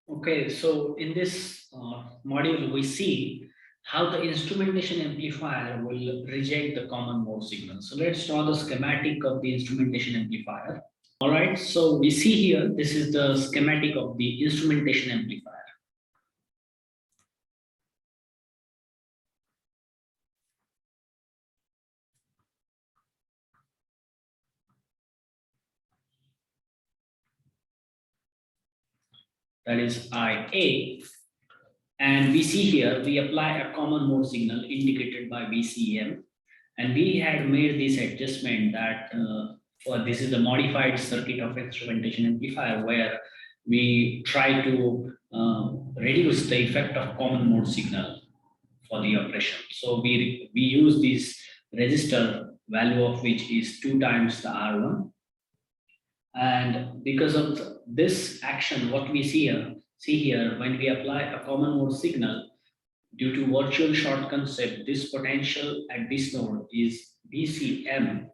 Okay, so in this module, we see how the instrumentation amplifier will reject the common mode signal. So let's draw the schematic of the instrumentation amplifier. All right, so we see here, this is the schematic of the instrumentation amplifier. That is IA. And we see here, we apply a common mode signal indicated by VCM. And we had made this adjustment that this is the modified circuit of instrumentation amplifier where we try to reduce the effect of common mode signal for the operation. So we use this resistor value of which is 2 times the R1. And because of this action, what we see here, when we apply a common mode signal, due to virtual short concept, this potential at this node is VCM,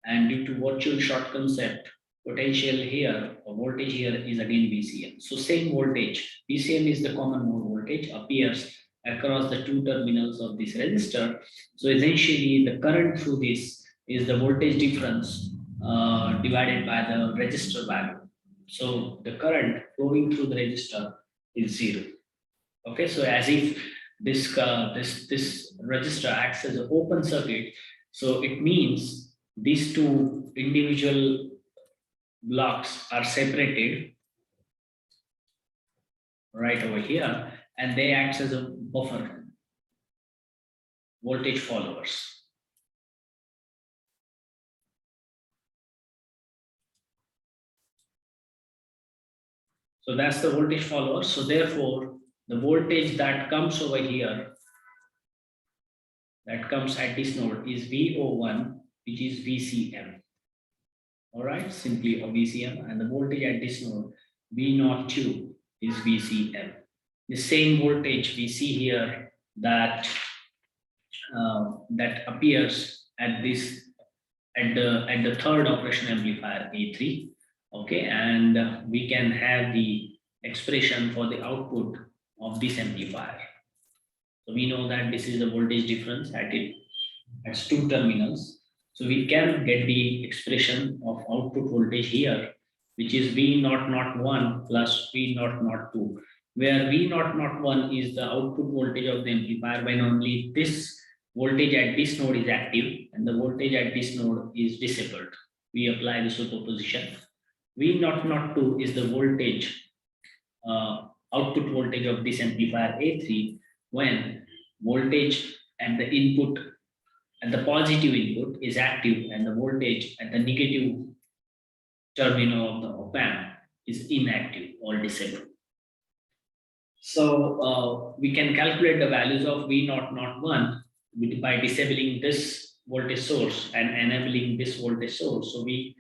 and due to virtual short concept, potential here or voltage here is again VCM. So same voltage, VCM is the common mode voltage, appears across the two terminals of this resistor. So essentially, the current through this is the voltage difference divided by the resistor value. So the current flowing through the resistor is 0. Okay, so as if this register acts as an open circuit, so it means these two individual blocks are separated right over here, and they act as a buffer voltage followers. So that's the voltage follower. So therefore, the voltage that comes over here, that comes at this node is VO1, which is VCM. All right, simply a VCM, and the voltage at this node, V02, is VCM. The same voltage we see here that that appears at this at the third operation amplifier A3. Okay, and we can have the expression for the output of this amplifier. So we know that this is the voltage difference at two terminals. So we can get the expression of output voltage here, which is V001 plus V002, where V001 is the output voltage of the amplifier when only this voltage at this node is active and the voltage at this node is disabled. We apply the superposition. V002 is the voltage, output voltage of this amplifier A3 when voltage at the input, and the positive input is active and the voltage at the negative terminal of the op-amp is inactive or disabled. So we can calculate the values of V001 by disabling this voltage source and enabling this voltage source. So we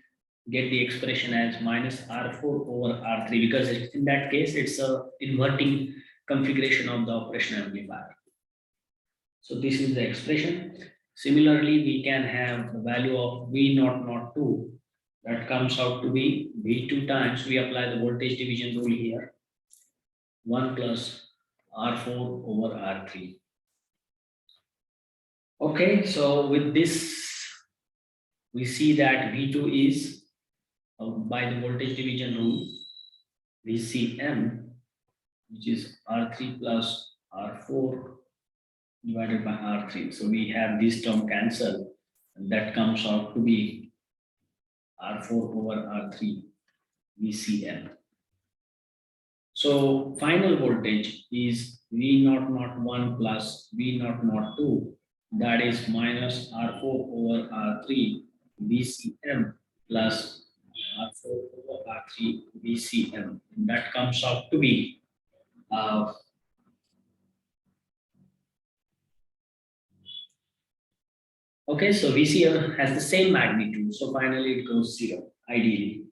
get the expression as minus R4 over R3 because in that case it's a inverting configuration of the operational amplifier. So this is the expression. Similarly, we can have the value of V002 that comes out to be V2 times, we apply the voltage division rule here, 1 plus R4 over R3. Okay, so with this, we see that V2 is by the voltage division rule, VCM, which is R3 plus R4 divided by R3. So we have this term cancel, and that comes out to be R4 over R3 VCM. So final voltage is V001 plus V002, that is minus R4 over R3 VCM plus R4 over R3 VCM. And that comes out to be okay, so VCM has the same magnitude, so finally it goes 0, ideally.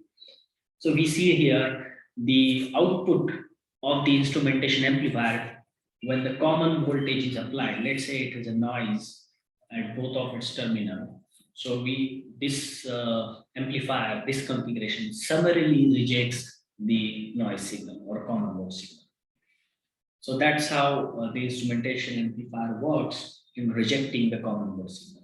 So we see here the output of the instrumentation amplifier when the common voltage is applied. Let's say it is a noise at both of its terminal. So this amplifier, this configuration summarily rejects the noise signal or common mode signal. So that's how the instrumentation amplifier works in rejecting the common mode signal.